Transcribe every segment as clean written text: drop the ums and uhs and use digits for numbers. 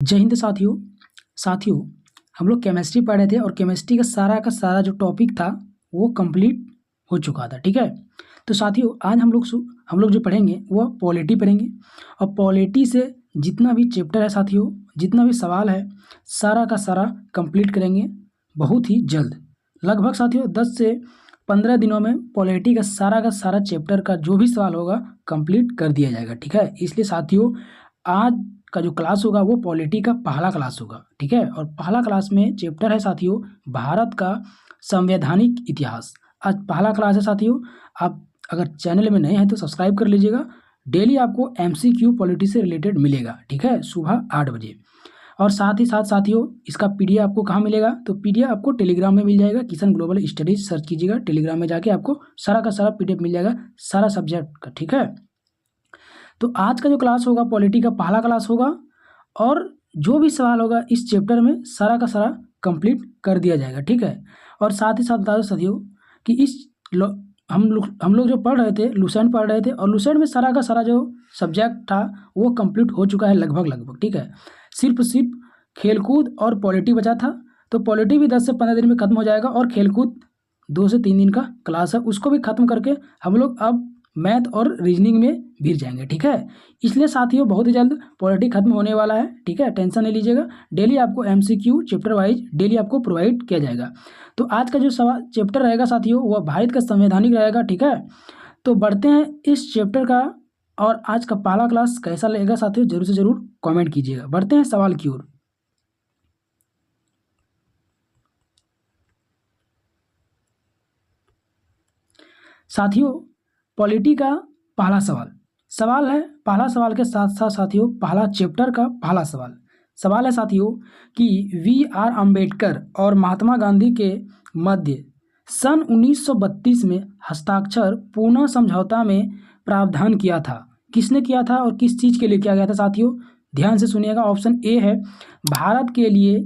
जय हिंद साथियों हम लोग केमिस्ट्री पढ़ रहे थे और केमिस्ट्री का सारा जो टॉपिक था वो कंप्लीट हो चुका था। ठीक है, तो साथियों आज हम लोग जो पढ़ेंगे वो पॉलिटी पढ़ेंगे और पॉलिटी से जितना भी चैप्टर है साथियों, जितना भी सवाल है सारा का सारा कंप्लीट करेंगे बहुत ही जल्द। लगभग साथियों 10 से 15 दिनों में पॉलिटी का सारा चैप्टर का जो भी सवाल होगा कंप्लीट कर दिया जाएगा। ठीक है, इसलिए साथियों आज का जो क्लास होगा वो पॉलिटी का पहला क्लास होगा। ठीक है, और पहला क्लास में चैप्टर है साथियों भारत का संवैधानिक इतिहास। आज पहला क्लास है साथियों। आप अगर चैनल में नए हैं तो सब्सक्राइब कर लीजिएगा। डेली आपको MCQ पॉलिटी से रिलेटेड मिलेगा। ठीक है, सुबह 8 बजे। और साथ ही साथ साथियों इसका PDF आपको कहाँ मिलेगा, तो PDF आपको टेलीग्राम में मिल जाएगा। किशन ग्लोबल स्टडीज सर्च कीजिएगा, टेलीग्राम में जाके आपको सारा का सारा PDF मिल जाएगा, सारा सब्जेक्ट का। ठीक है, तो आज का जो क्लास होगा पॉलिटी का पहला क्लास होगा और जो भी सवाल होगा इस चैप्टर में सारा का सारा कंप्लीट कर दिया जाएगा। ठीक है, और साथ ही साथ बता दो साथियों कि हम लोग जो पढ़ रहे थे लुसेंट पढ़ रहे थे और लुसेंट में सारा का सारा जो सब्जेक्ट था वो कंप्लीट हो चुका है लगभग। ठीक है, सिर्फ खेलकूद और पॉलिटी बचा था। तो पॉलिटी भी 10 से 15 दिन में खत्म हो जाएगा और खेलकूद 2 से 3 दिन का क्लास है, उसको भी खत्म करके हम लोग अब मैथ और रीजनिंग में भिड़ जाएंगे। ठीक है, इसलिए साथियों बहुत ही जल्द पॉलिटी खत्म होने वाला है। ठीक है, टेंशन नहीं लीजिएगा। डेली आपको MCQ चैप्टर वाइज डेली आपको प्रोवाइड किया जाएगा। तो आज का जो सवाल चैप्टर रहेगा साथियों वह भारत का संवैधानिक रहेगा। ठीक है, तो बढ़ते हैं इस चैप्टर का। और आज का पहला क्लास कैसा लगेगा साथियों जरूर से जरूर कॉमेंट कीजिएगा। बढ़ते हैं सवाल की ओर। साथियों पॉलिटी का पहला सवाल है, पहला सवाल के साथ साथ साथियों पहला चैप्टर का पहला सवाल है साथियों कि VR अम्बेडकर और महात्मा गांधी के मध्य सन 1932 में हस्ताक्षर पूना समझौता में प्रावधान किया था। किसने किया था और किस चीज़ के लिए किया गया था साथियों, ध्यान से सुनिएगा। ऑप्शन ए है भारत के लिए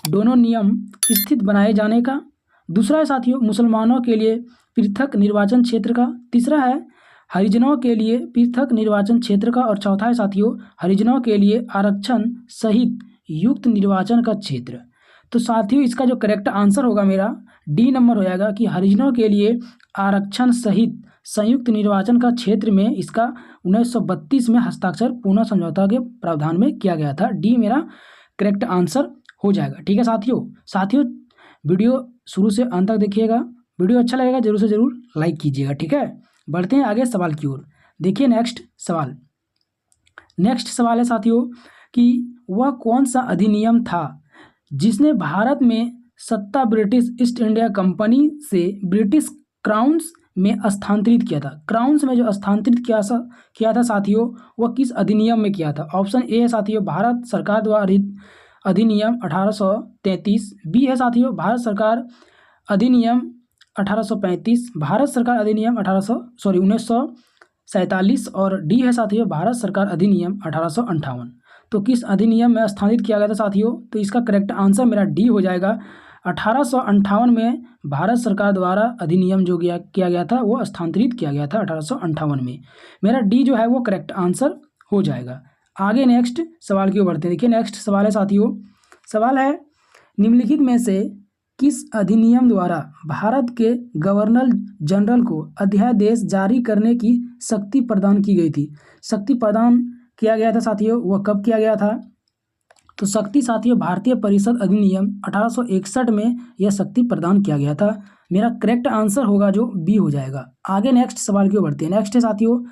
दोनों नियम स्थित बनाए जाने का। दूसरा है साथियों मुसलमानों के लिए पृथक निर्वाचन क्षेत्र का। तीसरा है हरिजनों के लिए पृथक निर्वाचन क्षेत्र का। और चौथा है साथियों हरिजनों के लिए आरक्षण सहित युक्त निर्वाचन का क्षेत्र। तो साथियों इसका जो करेक्ट आंसर होगा मेरा D नंबर हो जाएगा कि हरिजनों के लिए आरक्षण सहित संयुक्त निर्वाचन का क्षेत्र में इसका 1932 में हस्ताक्षर पूना समझौता के प्रावधान में किया गया था। D मेरा करेक्ट आंसर हो जाएगा। ठीक है साथियों वीडियो शुरू से अंत तक देखिएगा। वीडियो अच्छा लगेगा जरूर से जरूर लाइक कीजिएगा। ठीक है, बढ़ते हैं आगे सवाल की ओर। देखिए नेक्स्ट सवाल है साथियों कि वह कौन सा अधिनियम था जिसने भारत में सत्ता ब्रिटिश ईस्ट इंडिया कंपनी से ब्रिटिश क्राउन्स में स्थानांतरित किया था। क्राउन्स में जो स्थानांतरित किया था साथियों वह किस अधिनियम में किया था। ऑप्शन ए है साथियों भारत सरकार द्वारा अधिनियम 1833। बी है साथियों भारत सरकार अधिनियम 1835, भारत सरकार अधिनियम 1947। और डी है साथियों भारत सरकार अधिनियम 1858। तो किस अधिनियम में स्थानांतरित किया गया था साथियों, तो इसका करेक्ट आंसर मेरा डी हो जाएगा। 1858 में भारत सरकार द्वारा अधिनियम जो किया गया था वो स्थानांतरित किया गया था 1858 में। मेरा डी जो है वो करेक्ट आंसर हो जाएगा। आगे नेक्स्ट सवाल की ओर बढ़ते हैं। देखिए नेक्स्ट सवाल है साथियों, सवाल है निम्नलिखित में से किस अधिनियम द्वारा भारत के गवर्नर जनरल को अध्यादेश जारी करने की शक्ति प्रदान की गई थी। शक्ति प्रदान किया गया था साथियों वह कब किया गया था, तो शक्ति साथियों भारतीय परिषद अधिनियम 1861 में यह शक्ति प्रदान किया गया था। मेरा करेक्ट आंसर होगा जो बी हो जाएगा। आगे नेक्स्ट सवाल की ओर बढ़ते हैं। नेक्स्ट है साथियों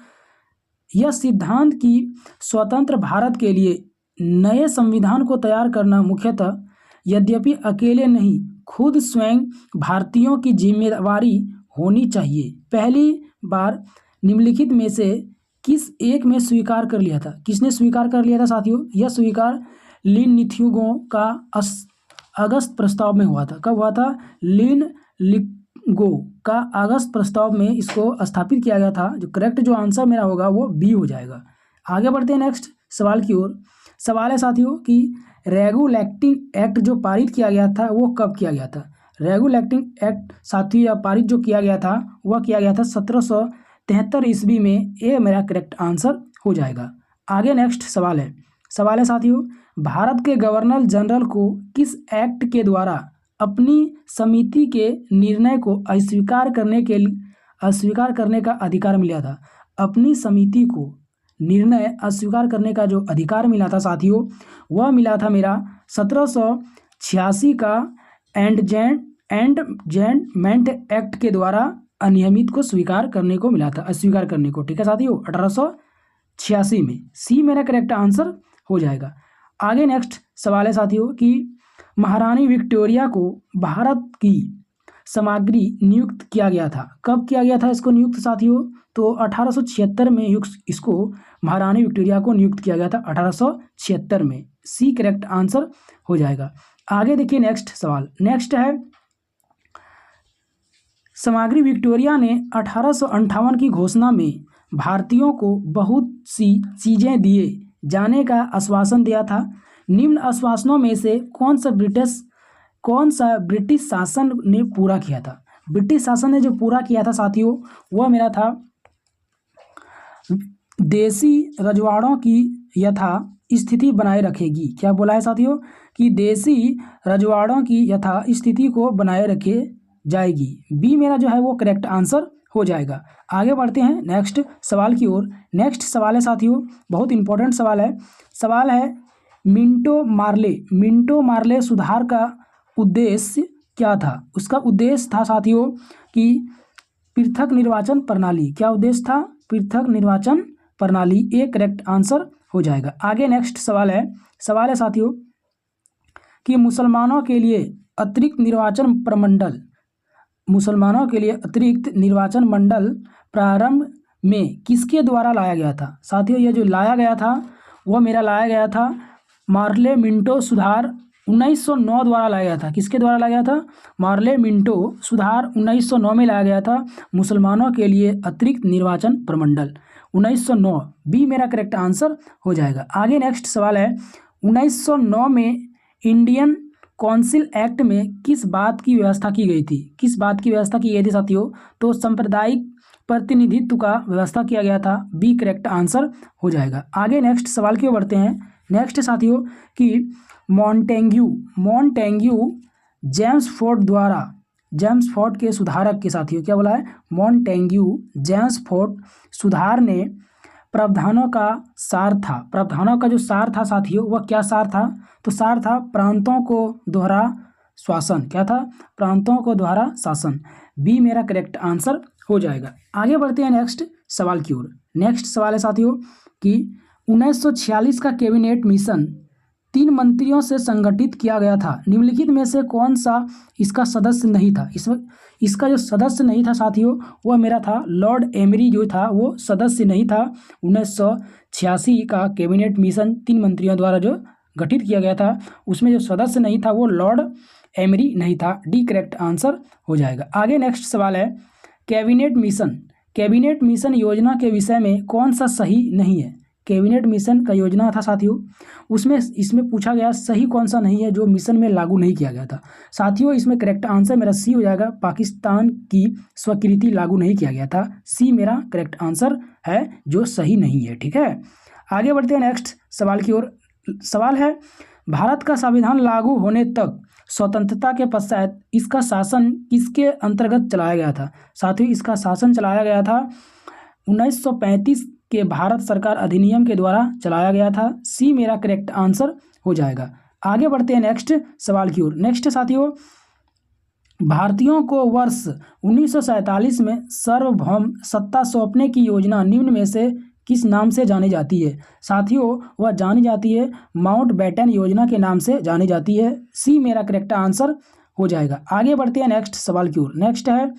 यह सिद्धांत कि स्वतंत्र भारत के लिए नए संविधान को तैयार करना मुख्यतः यद्यपि अकेले नहीं खुद स्वयं भारतीयों की जिम्मेदारी होनी चाहिए। पहली बार निम्नलिखित में से किस एक में स्वीकार कर लिया था। किसने स्वीकार कर लिया था साथियों, यह स्वीकार लिन लिथुगो का अगस्त प्रस्ताव में हुआ था। कब हुआ था, लिन लिथुगो का अगस्त प्रस्ताव में इसको स्थापित किया गया था। जो करेक्ट जो आंसर मेरा होगा वो बी हो जाएगा। आगे बढ़ते हैं नेक्स्ट सवाल की ओर। सवाल है साथियों कि रेगुलेटिंग एक्ट जो पारित किया गया था वो कब किया गया था। रेगुलेटिंग एक्ट साथियों या पारित जो किया गया था वह किया गया था 1773 ईस्वी में। ये मेरा करेक्ट आंसर हो जाएगा। आगे नेक्स्ट सवाल है सवाल है साथियों, भारत के गवर्नर जनरल को किस एक्ट के द्वारा अपनी समिति के निर्णय को अस्वीकार करने का अधिकार मिला था? अपनी समिति को निर्णय अस्वीकार करने का जो अधिकार मिला था साथियों, वह मिला था मेरा 1786 का एंडजमेंट एक्ट के द्वारा अनियमित को स्वीकार करने को मिला था, अस्वीकार करने को। ठीक है साथियों, 1886 में। सी मेरा करेक्ट आंसर हो जाएगा। आगे नेक्स्ट सवाल है साथियों कि महारानी विक्टोरिया को भारत की सामग्री नियुक्त किया गया था। कब किया गया था इसको नियुक्त साथियों? तो 1876 में इसको महारानी विक्टोरिया को नियुक्त किया गया था, 1876 में। सी करेक्ट आंसर हो जाएगा। आगे देखिए नेक्स्ट सवाल। नेक्स्ट है, सामग्री विक्टोरिया ने 1858 की घोषणा में भारतीयों को बहुत सी चीज़ें दिए जाने का आश्वासन दिया था। निम्न आश्वासनों में से कौन सा ब्रिटिश शासन ने पूरा किया था? ब्रिटिश शासन ने जो पूरा किया था साथियों, वह मेरा था देसी रजवाड़ों की यथा स्थिति बनाए रखेगी। क्या बोला है साथियों? कि देसी रजवाड़ों की यथा स्थिति को बनाए रखे जाएगी। बी मेरा जो है वो करेक्ट आंसर हो जाएगा। आगे बढ़ते हैं नेक्स्ट सवाल की ओर। नेक्स्ट सवाल है साथियों, बहुत इंपॉर्टेंट सवाल है। सवाल है, मिंटो मार्ले सुधार का उद्देश्य क्या था? उसका उद्देश्य था साथियों कि पृथक निर्वाचन प्रणाली। क्या उद्देश्य था? पृथक निर्वाचन प्रणाली। एक करेक्ट आंसर हो जाएगा। आगे नेक्स्ट सवाल है साथियों कि मुसलमानों के लिए अतिरिक्त निर्वाचन मंडल प्रारंभ में किसके द्वारा लाया गया था? साथियों ये जो लाया गया था वह मेरा लाया गया था मार्ले मिंटो सुधार 1909 द्वारा लाया गया था। किसके द्वारा लाया गया था? मार्ले मिंटो सुधार 1909 में लाया गया था, मुसलमानों के लिए अतिरिक्त निर्वाचन प्रमंडल 1909। बी मेरा करेक्ट आंसर हो जाएगा। आगे नेक्स्ट सवाल है, 1909 में इंडियन काउंसिल एक्ट में किस बात की व्यवस्था की गई थी? किस बात की व्यवस्था की गई थी साथियों? तो सांप्रदायिक प्रतिनिधित्व का व्यवस्था किया गया था। बी करेक्ट आंसर हो जाएगा। आगे नेक्स्ट सवाल की ओर बढ़ते हैं। नेक्स्ट साथियों कि मॉन्टेग्यू जेम्स फोर्ड के सुधारक के साथियों क्या बोला है? मॉन्टेग्यू जेम्स फोर्ड सुधार ने प्रावधानों का सार था। प्रावधानों का जो सार था साथियों वह क्या सार था? तो सार था प्रांतों को दोहरा शासन। क्या था? प्रांतों को दोहरा शासन। बी मेरा करेक्ट आंसर हो जाएगा। आगे बढ़ते हैं नेक्स्ट सवाल की ओर। नेक्स्ट सवाल है साथियों कि 1946 का कैबिनेट मिशन 3 मंत्रियों से संगठित किया गया था। निम्नलिखित में से कौन सा इसका सदस्य नहीं था? इसका जो सदस्य नहीं था साथियों वह मेरा था लॉर्ड एमरी जो था वो सदस्य नहीं था। 1986 का कैबिनेट मिशन 3 मंत्रियों द्वारा जो गठित किया गया था उसमें जो सदस्य नहीं था वो लॉर्ड एमरी नहीं था। डी करेक्ट आंसर हो जाएगा। आगे नेक्स्ट सवाल है, कैबिनेट मिशन योजना के विषय में कौन सा सही नहीं है? कैबिनेट मिशन का योजना था साथियों, इसमें पूछा गया सही कौन सा नहीं है जो मिशन में लागू नहीं किया गया था। साथियों इसमें करेक्ट आंसर मेरा सी हो जाएगा, पाकिस्तान की स्वीकृति लागू नहीं किया गया था। सी मेरा करेक्ट आंसर है जो सही नहीं है। ठीक है, आगे बढ़ते हैं नेक्स्ट सवाल की ओर। सवाल है, भारत का संविधान लागू होने तक स्वतंत्रता के पश्चात इसका शासन किसके अंतर्गत चलाया गया था? साथियों इसका शासन चलाया गया था 1935 के भारत सरकार अधिनियम के द्वारा चलाया गया था। सी मेरा करेक्ट आंसर हो जाएगा। आगे बढ़ते हैं नेक्स्ट सवाल की ओर। नेक्स्ट साथियों, भारतीयों को वर्ष 1947 में सार्वभौम सत्ता सौंपने की योजना निम्न में से किस नाम से जानी जाती है? साथियों वह जानी जाती है माउंटबेटन योजना के नाम से जानी जाती है। सी मेरा करेक्ट आंसर हो जाएगा। आगे बढ़ते हैं नेक्स्ट सवाल की ओर। नेक्स्ट है,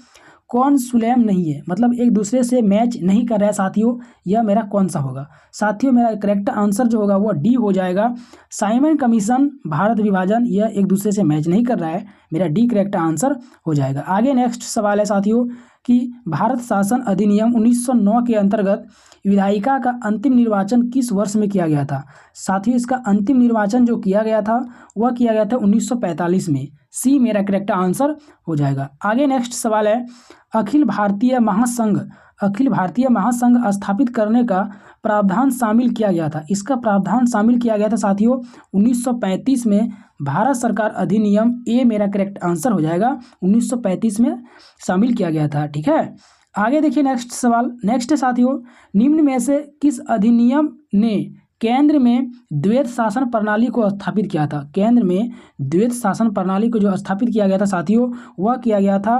कौन सुलेम नहीं है, मतलब एक दूसरे से मैच नहीं कर रहा है साथियों, यह मेरा कौन सा होगा? साथियों मेरा करेक्ट आंसर जो होगा वो डी हो जाएगा। साइमन कमीशन, भारत विभाजन, यह एक दूसरे से मैच नहीं कर रहा है। मेरा डी करेक्ट आंसर हो जाएगा। आगे नेक्स्ट सवाल है साथियों कि भारत शासन अधिनियम 1909 के अंतर्गत विधायिका का अंतिम निर्वाचन किस वर्ष में किया गया था? साथियों इसका अंतिम निर्वाचन जो किया गया था वह किया गया था 1945 में। सी मेरा करेक्ट आंसर हो जाएगा। आगे नेक्स्ट सवाल है, अखिल भारतीय महासंघ अखिल भारतीय महासंघ स्थापित करने का प्रावधान शामिल किया गया था। इसका प्रावधान शामिल किया गया था साथियों 1935 में भारत सरकार अधिनियम, ए मेरा करेक्ट आंसर हो जाएगा, 1935 में शामिल किया गया था। ठीक है, आगे देखिए नेक्स्ट सवाल। नेक्स्ट है साथियों, निम्न में से किस अधिनियम ने केंद्र में द्वैत शासन प्रणाली को स्थापित किया था? केंद्र में द्वैत शासन प्रणाली को जो स्थापित किया गया था साथियों, वह किया गया था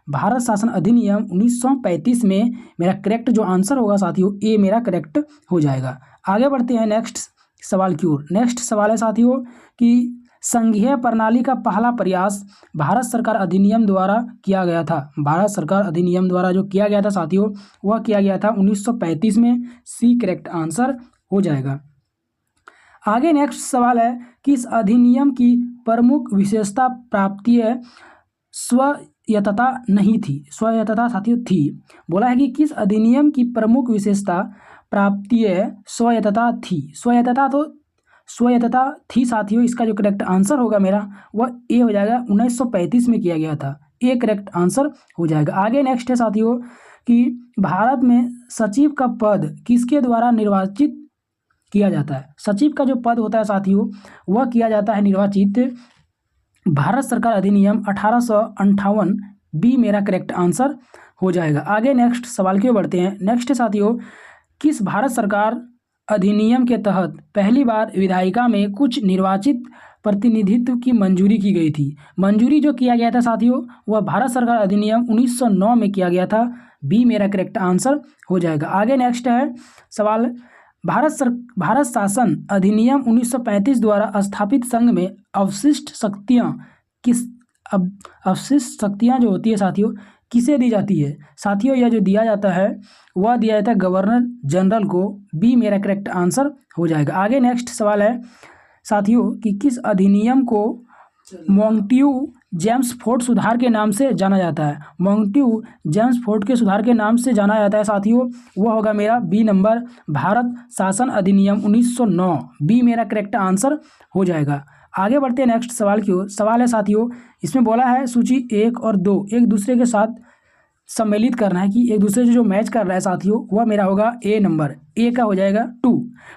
भारत शासन अधिनियम 1935 में। मेरा करेक्ट जो आंसर होगा साथियों, ए मेरा करेक्ट हो जाएगा। आगे बढ़ते हैं नेक्स्ट सवाल की ओर। नेक्स्ट सवाल है साथियों कि संघीय प्रणाली का पहला प्रयास भारत सरकार अधिनियम द्वारा किया गया था। भारत सरकार अधिनियम द्वारा जो किया गया था साथियों, वह किया गया था 1935 में। सी करेक्ट आंसर हो जाएगा। आगे नेक्स्ट सवाल है कि इस अधिनियम की प्रमुख विशेषता प्राप्तीय स्वायत्तता नहीं थी। स्वायत्तता साथियों थी। बोला है कि किस अधिनियम की प्रमुख विशेषता प्राप्तीय स्वायत्तता थी। स्वायत्तता थी साथियों। इसका जो करेक्ट आंसर होगा मेरा वह ए हो जाएगा, 1935 में किया गया था। ए करेक्ट आंसर हो जाएगा। आगे नेक्स्ट है साथियों कि भारत में सचिव का पद किसके द्वारा निर्वाचित किया जाता है? सचिव का जो पद होता है साथियों, वह किया जाता है निर्वाचित भारत सरकार अधिनियम 1858। बी मेरा करेक्ट आंसर हो जाएगा। आगे नेक्स्ट सवाल की ओर बढ़ते हैं। नेक्स्ट साथियों, किस भारत सरकार अधिनियम के तहत पहली बार विधायिका में कुछ निर्वाचित प्रतिनिधित्व की मंजूरी की गई थी? मंजूरी जो किया गया था साथियों, वह भारत सरकार अधिनियम 1909 में किया गया था। बी मेरा करेक्ट आंसर हो जाएगा। आगे नेक्स्ट है सवाल, भारत शासन अधिनियम 1935 द्वारा स्थापित संघ में अवशिष्ट शक्तियां जो होती है साथियों, किसे दी जाती है? साथियों यह जो दिया जाता है वह दिया जाता है गवर्नर जनरल को। बी मेरा करेक्ट आंसर हो जाएगा। आगे नेक्स्ट सवाल है साथियों कि किस अधिनियम को मॉन्टेग्यू जेम्स फोर्ड सुधार के नाम से जाना जाता है? मॉन्टेग्यू जेम्स फोर्ड के सुधार के नाम से जाना जाता है साथियों, वह होगा मेरा बी नंबर, भारत शासन अधिनियम 1909। बी मेरा करेक्ट आंसर हो जाएगा। आगे बढ़ते हैं नेक्स्ट सवाल की ओर। सवाल है साथियों, इसमें बोला है सूची 1 और 2 एक दूसरे के साथ सम्मिलित करना है कि एक दूसरे से जो मैच कर रहा है साथियों, वह मेरा होगा ए नंबर। ए का हो जाएगा 2,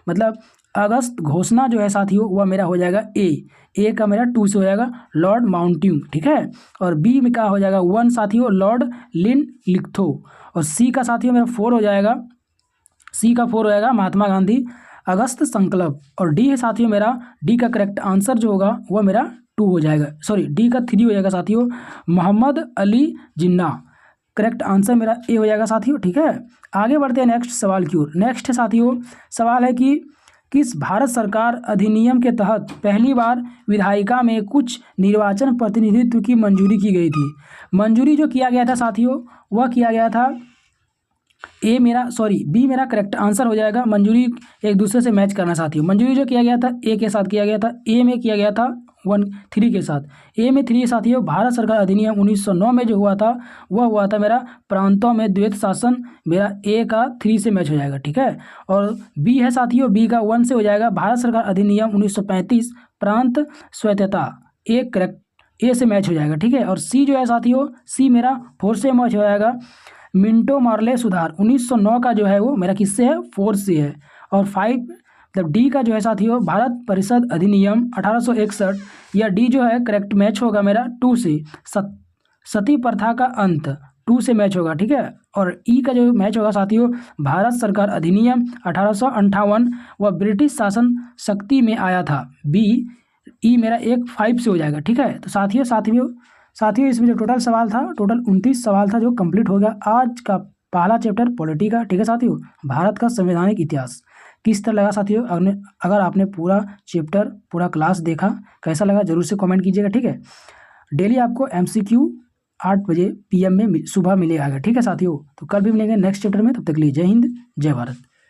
मतलब अगस्त घोषणा जो है साथियों, वह मेरा हो जाएगा ए का मेरा 2 से हो जाएगा लॉर्ड माउंटेग्यू। ठीक है, और बी में का हो जाएगा 1 साथियों, लॉर्ड लिनलिथगो। और सी का साथियों मेरा 4 हो जाएगा। सी का 4 हो जाएगा महात्मा गांधी अगस्त संकल्प। और डी है साथियों मेरा, डी का करेक्ट आंसर जो होगा वह मेरा 2 हो जाएगा, सॉरी डी का 3 हो जाएगा साथियों, मोहम्मद अली जिन्ना। करेक्ट आंसर मेरा ए हो जाएगा साथियों। ठीक है, आगे बढ़ते हैं नेक्स्ट सवाल की ओर। नेक्स्ट है साथियों, सवाल है कि किस भारत सरकार अधिनियम के तहत पहली बार विधायिका में कुछ निर्वाचन प्रतिनिधित्व की मंजूरी की गई थी? मंजूरी जो किया गया था साथियों, वह किया गया था बी मेरा करेक्ट आंसर हो जाएगा। मंजूरी एक दूसरे से मैच करना साथियों। मंजूरी जो किया गया था ए के साथ किया गया था, ए में किया गया था 3 के साथ। ए में 3 साथियों, भारत सरकार अधिनियम 1909 में जो हुआ था वह हुआ था मेरा प्रांतों में द्वैत शासन। मेरा ए का 3 से मैच हो जाएगा। ठीक है, और बी है साथियों, बी का 1 से हो जाएगा, भारत सरकार अधिनियम 1935 प्रांत स्वायत्तता। ए करेक्ट ए से मैच हो जाएगा। ठीक है, और सी जो है साथियों, सी मेरा 4 से मैच हो जाएगा, मिंटो मार्ले सुधार 1909 का जो है वो मेरा किससे है? 4 से है। और 5 मतलब डी का जो है साथियों, भारत परिषद अधिनियम 1861, या डी जो है करेक्ट मैच होगा मेरा 2 से। सती प्रथा का अंत 2 से मैच होगा। ठीक है, और ई का जो मैच होगा साथियों, भारत सरकार अधिनियम 1858, वह ब्रिटिश शासन शक्ति में आया था। बी ई मेरा 5 से हो जाएगा। ठीक है, तो साथियों इसमें जो टोटल सवाल था, टोटल 29 सवाल था जो कंप्लीट हो गया आज का पहला चैप्टर पॉलिटी का। ठीक है साथियों, भारत का संवैधानिक इतिहास किस तरह लगा साथियों? अगर आपने पूरा चैप्टर पूरा क्लास देखा, कैसा लगा जरूर से कमेंट कीजिएगा। ठीक है, डेली आपको MCQ 8 बजे PM में सुबह मिलेगा। ठीक है साथियों, तो कल भी मिलेंगे नेक्स्ट चैप्टर में। तब तक के लिए जय हिंद, जय भारत।